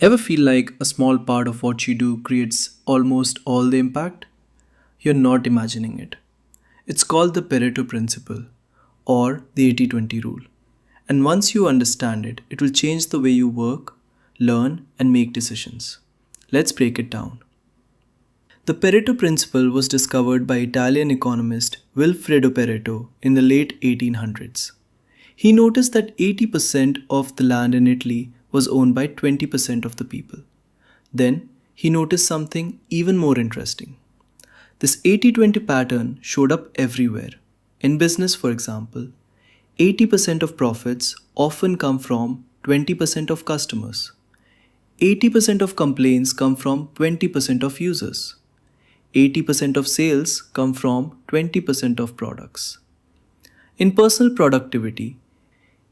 Ever feel like a small part of what you do creates almost all the impact? You're not imagining it. It's called the Pareto Principle or the 80-20 rule. And once you understand it, it will change the way you work, learn, and make decisions. Let's break it down. The Pareto Principle was discovered by Italian economist Vilfredo Pareto in the late 1800s. He noticed that 80% of the land in Italy was owned by 20% of the people. Then, he noticed something even more interesting. This 80-20 pattern showed up everywhere. In business, for example, 80% of profits often come from 20% of customers. 80% of complaints come from 20% of users. 80% of sales come from 20% of products. In personal productivity,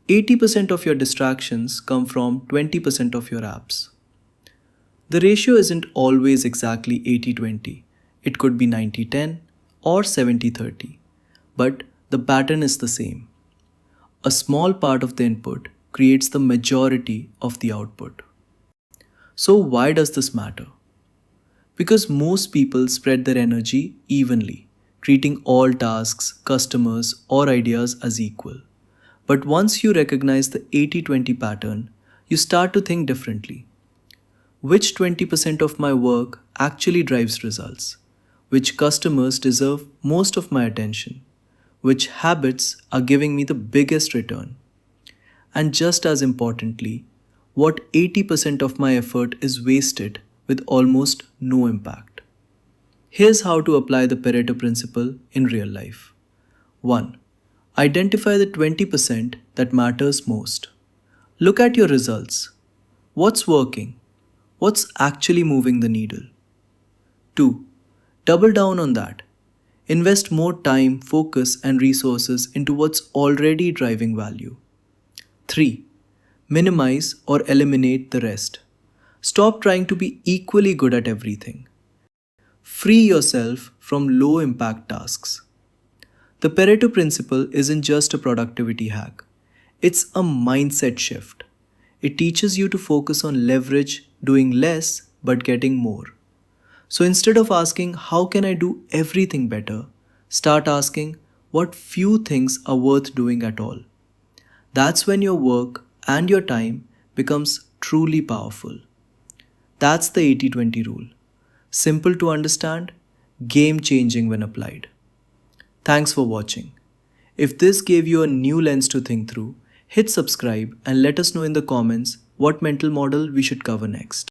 80% of your distractions come from 20% of your apps. The ratio isn't always exactly 80-20. It could be 90-10 or 70-30. But the pattern is the same. A small part of the input creates the majority of the output. So why does this matter? Because most people spread their energy evenly, treating all tasks, customers, or ideas as equal. But once you recognize the 80-20 pattern, you start to think differently. Which 20% of my work actually drives results? Which customers deserve most of my attention? Which habits are giving me the biggest return? And just as importantly, what 80% of my effort is wasted with almost no impact? Here's how to apply the Pareto principle in real life. 1. Identify the 20% that matters most. Look at your results. What's working? What's actually moving the needle? 2. Double down on that. Invest more time, focus, and resources into what's already driving value. 3. Minimize or eliminate the rest. Stop trying to be equally good at everything. Free yourself from low impact tasks. The Pareto principle isn't just a productivity hack, it's a mindset shift. It teaches you to focus on leverage, doing less but getting more. So instead of asking, how can I do everything better? Start asking, what few things are worth doing at all? That's when your work and your time becomes truly powerful. That's the 80-20 rule. Simple to understand, game changing when applied. Thanks for watching. If this gave you a new lens to think through, hit subscribe and let us know in the comments what mental model we should cover next.